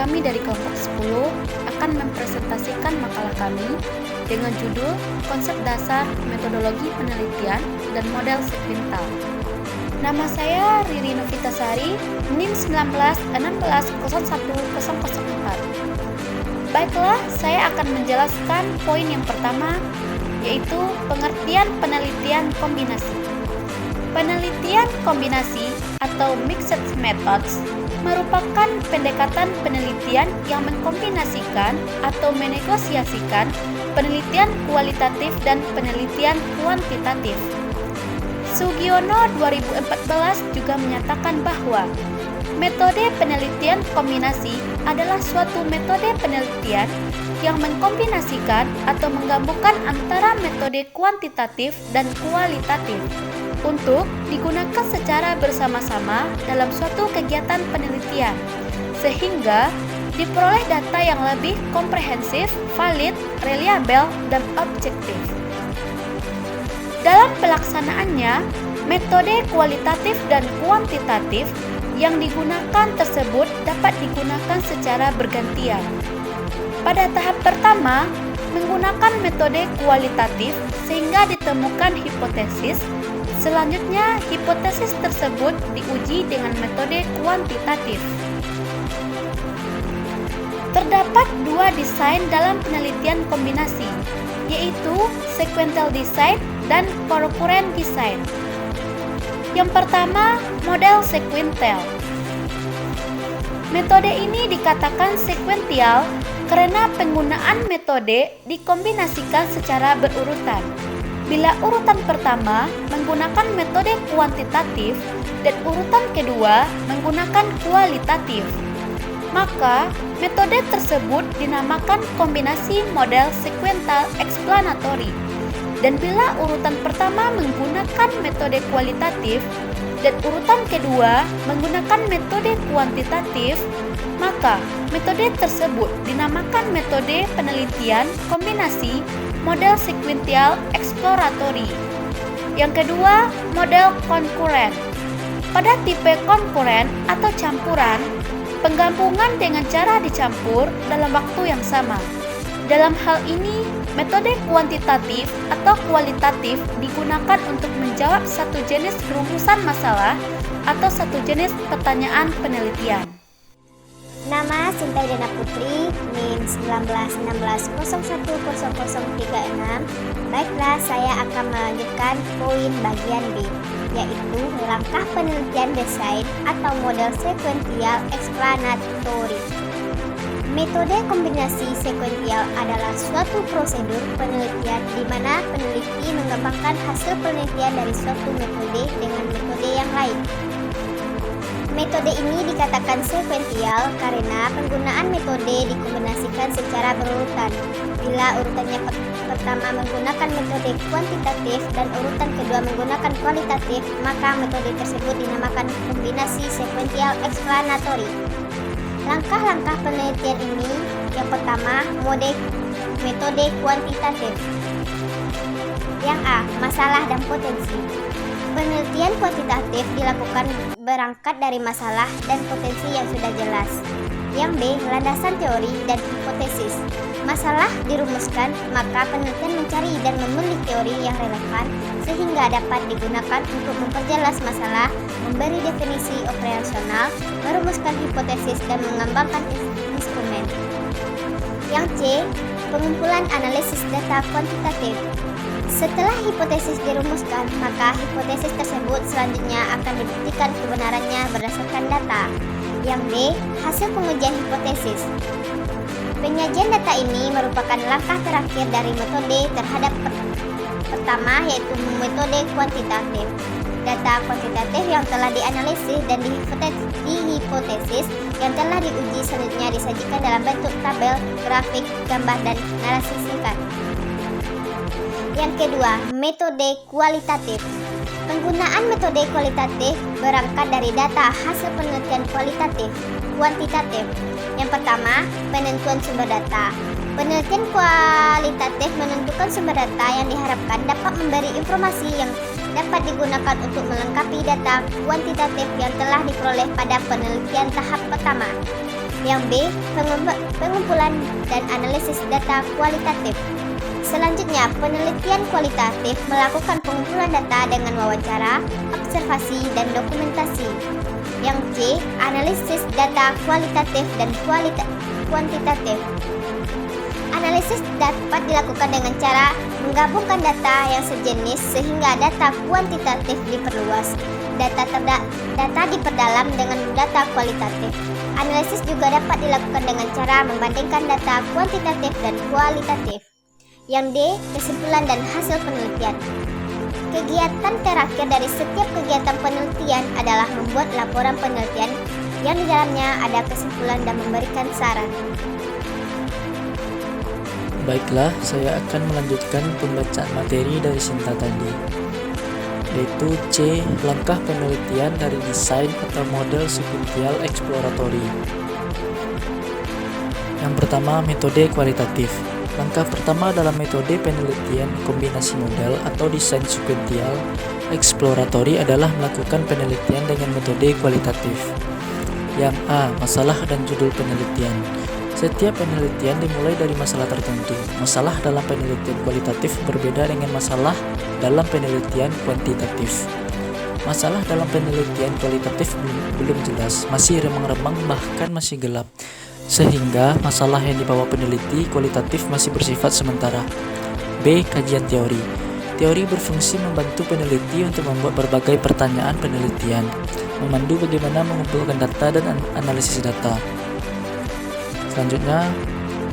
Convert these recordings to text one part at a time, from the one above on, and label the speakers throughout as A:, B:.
A: kami dari kelompok 10 akan mempresentasikan makalah kami dengan judul Konsep Dasar Metodologi Penelitian dan Model Sekuensial. Nama saya Riri Novitasari, NIM 19160104. Baiklah, saya akan menjelaskan poin yang pertama, yaitu pengertian penelitian kombinasi. Penelitian kombinasi atau mixed methods merupakan pendekatan penelitian yang mengkombinasikan atau menegosiasikan penelitian kualitatif dan penelitian kuantitatif. Sugiono 2014 juga menyatakan bahwa metode penelitian kombinasi adalah suatu metode penelitian yang mengkombinasikan atau menggabungkan antara metode kuantitatif dan kualitatif untuk digunakan secara bersama-sama dalam suatu kegiatan penelitian, sehingga diperoleh data yang lebih komprehensif, valid, reliabel, dan objektif. Dalam pelaksanaannya, metode kualitatif dan kuantitatif yang digunakan tersebut dapat digunakan secara bergantian. Pada tahap pertama, menggunakan metode kualitatif sehingga ditemukan hipotesis. Selanjutnya, hipotesis tersebut diuji dengan metode kuantitatif. Terdapat dua desain dalam penelitian kombinasi, yaitu sequential design dan concurrent design. Yang pertama, model sekuensial. Metode ini dikatakan sekuensial karena penggunaan metode dikombinasikan secara berurutan. Bila urutan pertama menggunakan metode kuantitatif dan urutan kedua menggunakan kualitatif, maka metode tersebut dinamakan kombinasi model sekuensial explanatory. Dan bila urutan pertama menggunakan metode kualitatif dan urutan kedua menggunakan metode kuantitatif, maka metode tersebut dinamakan metode penelitian kombinasi model sekuensial exploratory. Yang kedua, model konkuren. Pada tipe konkuren atau campuran, penggabungan dengan cara dicampur dalam waktu yang sama. Dalam hal ini, metode kuantitatif atau kualitatif digunakan untuk menjawab satu jenis rumusan masalah atau satu jenis pertanyaan penelitian.
B: Nama Sinta Dena Putri, NIM 1916010036. Baiklah, saya akan melanjutkan poin bagian B, yaitu langkah penelitian desain atau model sekuensial explanatory. Metode kombinasi sekuensial adalah suatu prosedur penelitian di mana peneliti mengembangkan hasil penelitian dari suatu metode dengan metode yang lain. Metode ini dikatakan sekuensial karena penggunaan metode dikombinasikan secara berurutan. Bila urutannya pertama menggunakan metode kuantitatif dan urutan kedua menggunakan kualitatif, maka metode tersebut dinamakan kombinasi sekuensial explanatory. Langkah-langkah penelitian ini, yang pertama, metode kuantitatif. Yang A, masalah dan potensi. Penelitian kuantitatif dilakukan berangkat dari masalah dan potensi yang sudah jelas. Yang B, landasan teori dan hipotesis. Masalah dirumuskan, maka penelitian mencari dan memilih teori yang relevan sehingga dapat digunakan untuk memperjelas masalah, memberi definisi operasional, merumuskan hipotesis dan mengembangkan instrumen. Yang C, pengumpulan analisis data kuantitatif. Setelah hipotesis dirumuskan, maka hipotesis tersebut selanjutnya akan dibuktikan kebenarannya berdasarkan data. Yang D, hasil pengujian hipotesis. Penyajian data ini merupakan langkah terakhir dari metode terhadap pertama, yaitu metode kuantitatif. Data kuantitatif yang telah dianalisis dan dihipotesis yang telah diuji selanjutnya disajikan dalam bentuk tabel, grafik, gambar, dan narasi singkat. Yang kedua, metode kualitatif. Penggunaan metode kualitatif berangkat dari data hasil penelitian kuantitatif. Yang pertama, penentuan sumber data. Penelitian kualitatif menentukan sumber data yang diharapkan dapat memberi informasi yang dapat digunakan untuk melengkapi data kuantitatif yang telah diperoleh pada penelitian tahap pertama. Yang B, pengumpulan dan analisis data kualitatif. Selanjutnya, penelitian kualitatif melakukan pengumpulan data dengan wawancara, observasi, dan dokumentasi. Yang C, analisis data kualitatif dan kuantitatif. Analisis dapat dilakukan dengan cara menggabungkan data yang sejenis sehingga data kuantitatif diperluas, data diperdalam dengan data kualitatif. Analisis juga dapat dilakukan dengan cara membandingkan data kuantitatif dan kualitatif. Yang D, kesimpulan dan hasil penelitian. Kegiatan terakhir dari setiap kegiatan penelitian adalah membuat laporan penelitian yang di dalamnya ada kesimpulan dan memberikan saran.
C: Baiklah, saya akan melanjutkan pembacaan materi dari Sinta tadi, yaitu C. Langkah penelitian dari desain atau model sekuensial eksploratory. Yang pertama, metode kualitatif. Langkah pertama dalam metode penelitian kombinasi model atau desain sekuensial eksploratory adalah melakukan penelitian dengan metode kualitatif. Yang A. Masalah dan judul penelitian. Setiap penelitian dimulai dari masalah tertentu. Masalah dalam penelitian kualitatif berbeda dengan masalah dalam penelitian kuantitatif. Masalah dalam penelitian kualitatif belum jelas, masih remang-remang bahkan masih gelap, sehingga masalah yang dibawa peneliti kualitatif masih bersifat sementara. B. Kajian teori. Teori berfungsi membantu peneliti untuk membuat berbagai pertanyaan penelitian, memandu bagaimana mengumpulkan data dan analisis data. Selanjutnya,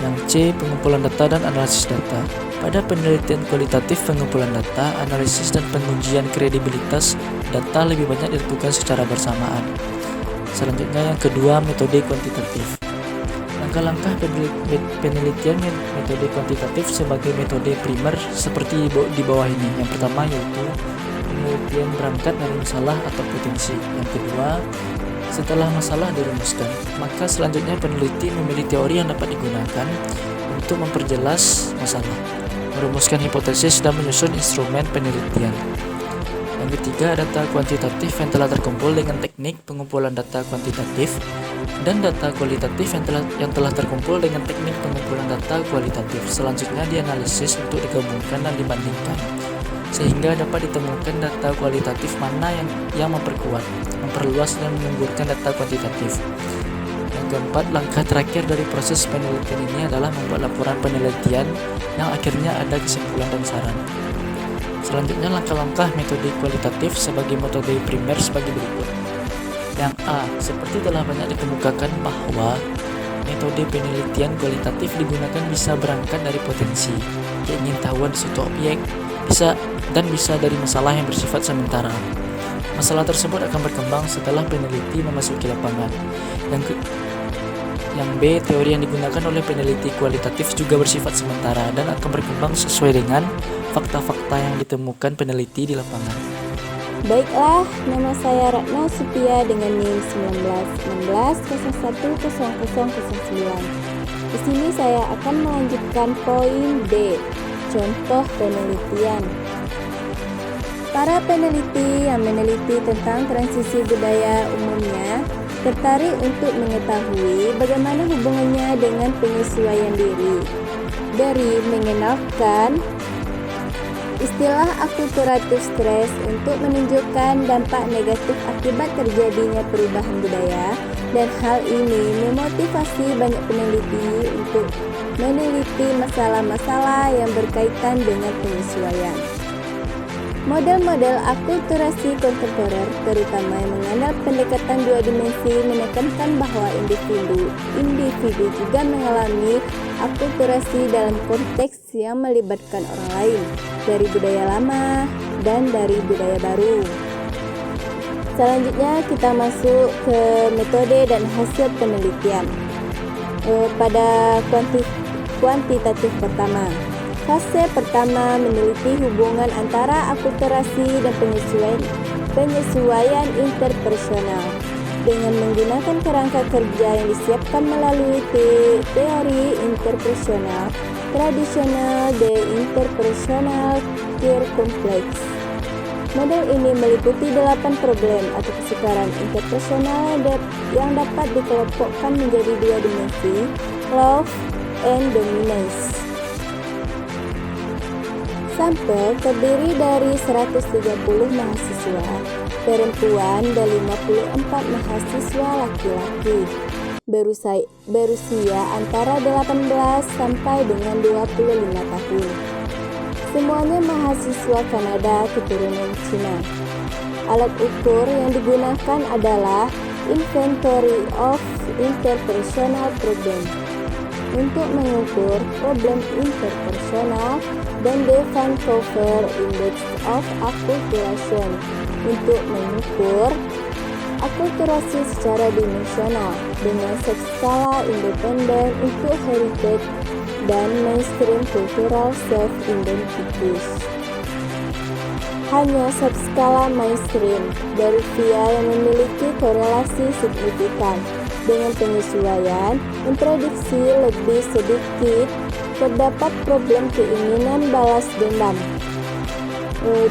C: yang C. Pengumpulan data dan analisis data. Pada penelitian kualitatif, pengumpulan data, analisis, dan pengujian kredibilitas data lebih banyak dilakukan secara bersamaan. Selanjutnya, yang kedua, metode kuantitatif. Langkah-langkah penelitian metode kuantitatif sebagai metode primer seperti di bawah ini. Yang pertama yaitu penelitian berangkat dari masalah atau potensi. Yang kedua, setelah masalah dirumuskan, maka selanjutnya peneliti memilih teori yang dapat digunakan untuk memperjelas masalah, merumuskan hipotesis, dan menyusun instrumen penelitian. Yang ketiga, data kuantitatif yang telah terkumpul dengan teknik pengumpulan data kuantitatif, dan data kualitatif yang telah terkumpul dengan teknik pengumpulan data kualitatif. Selanjutnya dianalisis untuk digabungkan dan dibandingkan, sehingga dapat ditemukan data kualitatif mana yang memperkuat, memperluas, dan menggugurkan data kuantitatif. Yang keempat, langkah terakhir dari proses penelitian ini adalah membuat laporan penelitian yang akhirnya ada kesimpulan dan saran. Selanjutnya, langkah-langkah metode kualitatif sebagai metode primer sebagai berikut. Yang A, seperti telah banyak dikemukakan bahwa metode penelitian kualitatif digunakan bisa berangkat dari potensi, keingintahuan suatu objek, bisa dari masalah yang bersifat sementara. Masalah tersebut akan berkembang setelah peneliti memasuki lapangan. Yang B, teori yang digunakan oleh peneliti kualitatif juga bersifat sementara dan akan berkembang sesuai dengan fakta-fakta yang ditemukan peneliti di lapangan.
D: Baiklah, nama saya Ratna Supia dengan NIM 1916010009. Di sini saya akan melanjutkan poin D, contoh penelitian. Para peneliti yang meneliti tentang transisi budaya umumnya tertarik untuk mengetahui bagaimana hubungannya dengan penyesuaian diri. Dari mengenalkan istilah akulturatif stres untuk menunjukkan dampak negatif akibat terjadinya perubahan budaya, dan hal ini memotivasi banyak peneliti untuk meneliti masalah-masalah yang berkaitan dengan penyesuaian. Model-model akulturasi kontemporer, terutama yang mengenal pendekatan dua dimensi, menekankan bahwa individu juga mengalami akulturasi dalam konteks yang melibatkan orang lain dari budaya lama dan dari budaya baru. Selanjutnya kita masuk ke metode dan hasil penelitian. Pada kuantitatif pertama, fase pertama meneliti hubungan antara akulturasi dan penyesuaian interpersonal dengan menggunakan kerangka kerja yang disiapkan melalui teori interpersonal tradisional, the interpersonal care complex. Model ini meliputi 8 problem atau kesukaran interpersonal yang dapat dikelompokkan menjadi 2 dimensi, love and dominance. Sampel terdiri dari 130 mahasiswa perempuan dan 54 mahasiswa laki-laki berusia antara 18 sampai dengan 25 tahun. Semuanya mahasiswa Kanada keturunan Cina. Alat ukur yang digunakan adalah Inventory of Interpersonal Problem untuk mengukur problem interpersonal dan The Vancouver Index of Acculturation untuk mengukur akulturasi secara dimensional dengan subskala independen untuk heritage dan mainstream cultural self-identities. Hanya subskala mainstream dari VIA yang memiliki korelasi signifikan dengan penyesuaian memprediksi lebih sedikit terdapat problem keinginan balas dendam,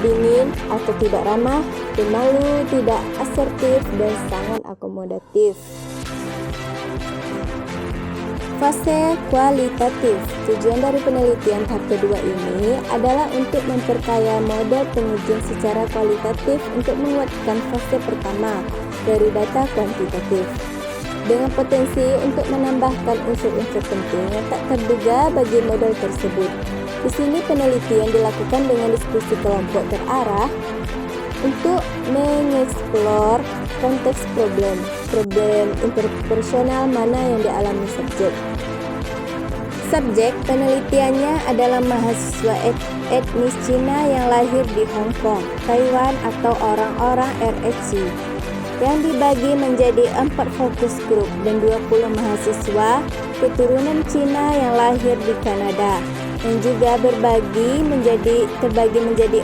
D: dingin atau tidak ramah, pemalu, tidak asertif, dan sangat akomodatif. Fase kualitatif. Tujuan dari penelitian tahap kedua ini adalah untuk memperkaya model pengujian secara kualitatif untuk menguatkan fase pertama dari data kuantitatif, dengan potensi untuk menambahkan unsur-unsur penting yang tak terduga bagi model tersebut. Di sini penelitian dilakukan dengan diskusi kelompok terarah untuk mengeksplor konteks problem interpersonal mana yang dialami subjek. Subjek penelitiannya adalah mahasiswa etnis Cina yang lahir di Hong Kong, Taiwan atau orang-orang RHC, yang dibagi menjadi 4 fokus group dan 20 mahasiswa keturunan Cina yang lahir di Kanada, yang juga terbagi menjadi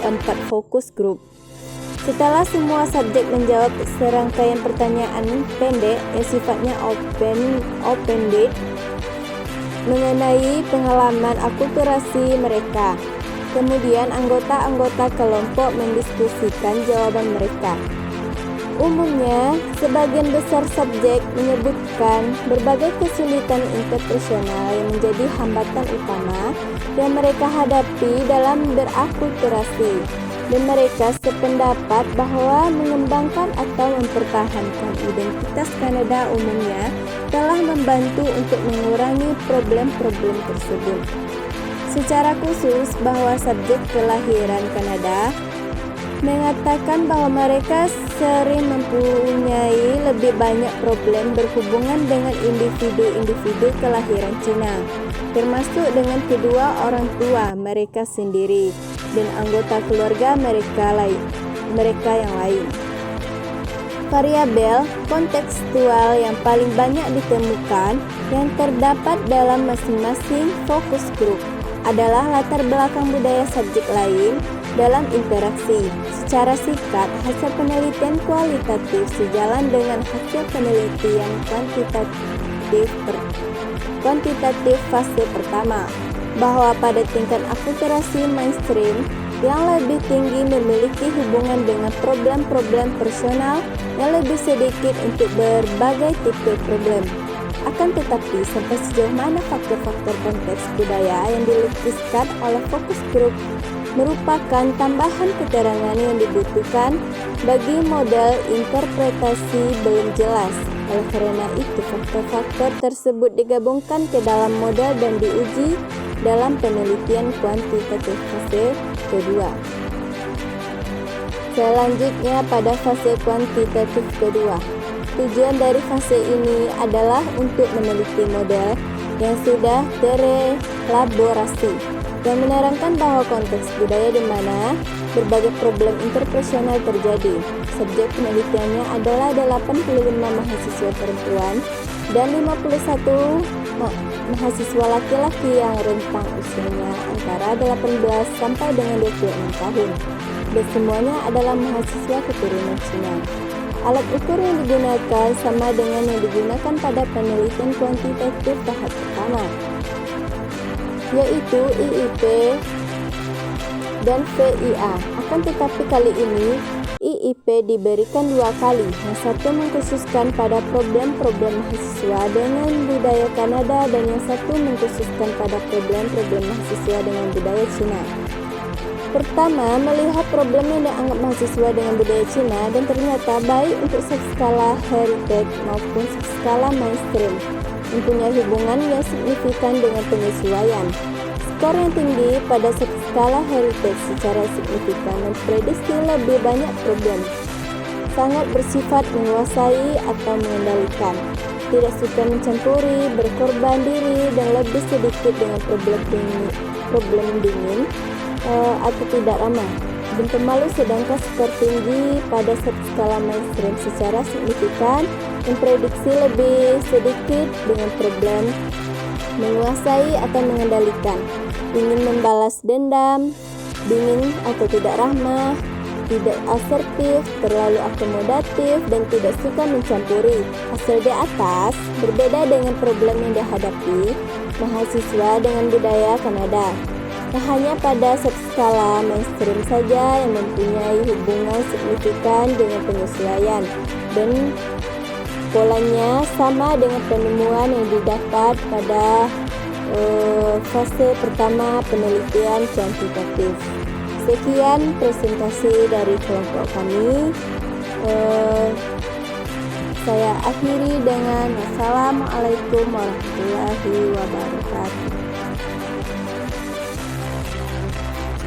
D: 4 fokus group. Setelah semua subjek menjawab serangkaian pertanyaan pendek yang sifatnya open-ended mengenai pengalaman akulturasi mereka, kemudian anggota-anggota kelompok mendiskusikan jawaban mereka. Umumnya, sebagian besar subjek menyebutkan berbagai kesulitan interpersonal yang menjadi hambatan utama yang mereka hadapi dalam berakulturasi, dan mereka sependapat bahwa mengembangkan atau mempertahankan identitas Kanada umumnya telah membantu untuk mengurangi problem-problem tersebut. Secara khusus, bahwa subjek kelahiran Kanada mengatakan bahwa mereka sering mempunyai lebih banyak problem berhubungan dengan individu-individu kelahiran Cina, termasuk dengan kedua orang tua mereka sendiri dan anggota keluarga mereka yang lain. Variabel kontekstual yang paling banyak ditemukan yang terdapat dalam masing-masing fokus group adalah latar belakang budaya subjek lain dalam interaksi. Secara singkat, hasil penelitian kualitatif sejalan dengan hasil penelitian kuantitatif fase pertama, bahwa pada tingkat akulturasi mainstream yang lebih tinggi memiliki hubungan dengan problem-problem personal yang lebih sedikit untuk berbagai tipe problem. Akan tetapi, sampai sejauh mana faktor-faktor konteks budaya yang dilukiskan oleh fokus group merupakan tambahan keterangan yang dibutuhkan bagi model interpretasi belum jelas. Oleh karena itu, faktor-faktor tersebut digabungkan ke dalam model dan diuji dalam penelitian kuantitatif fase kedua. Selanjutnya, pada fase kuantitatif kedua, tujuan dari fase ini adalah untuk meneliti model yang sudah terelaborasi yang menerangkan bahwa konteks budaya di mana berbagai problem interpersonal terjadi. Subjek penelitiannya adalah 85 mahasiswa perempuan dan 51 mahasiswa laki-laki yang rentang usianya antara 18 sampai dengan 26 tahun. Dan semuanya adalah mahasiswa keturunan Cina. Alat ukur yang digunakan sama dengan yang digunakan pada penelitian kuantitatif tahap pertama, yaitu IIP dan VIA. Akan tetapi kali ini IIP diberikan 2 kali. Yang satu mengkhususkan pada problem-problem mahasiswa dengan budaya Kanada dan yang satu mengkhususkan pada problem-problem mahasiswa dengan budaya Cina. Pertama, melihat problem yang dianggap mahasiswa dengan budaya Cina dan ternyata baik untuk subskala heritage maupun subskala mainstream mempunyai hubungan yang signifikan dengan penyesuaian. Skor yang tinggi pada subskala heritage secara signifikan memprediksi lebih banyak problem, sangat bersifat menguasai atau mengendalikan, tidak suka mencampuri, berkorban diri, dan lebih sedikit dengan problem dingin atau tidak ramah. Dan pemalu sedangkan skor tinggi pada subskala mainstream secara signifikan memprediksi lebih sedikit dengan problem menguasai atau mengendalikan, ingin membalas dendam, dingin atau tidak ramah, tidak asertif, terlalu akomodatif, dan tidak suka mencampuri. Hasil di atas berbeda dengan problem yang dihadapi mahasiswa dengan budaya Kanada. Tak hanya pada subskala mainstream saja yang mempunyai hubungan signifikan dengan penyesuaian, dan polanya sama dengan penemuan yang didapat pada fase pertama penelitian kuantitatif. Sekian presentasi dari kelompok kami. Saya akhiri dengan wassalamualaikum warahmatullahi wabarakatuh.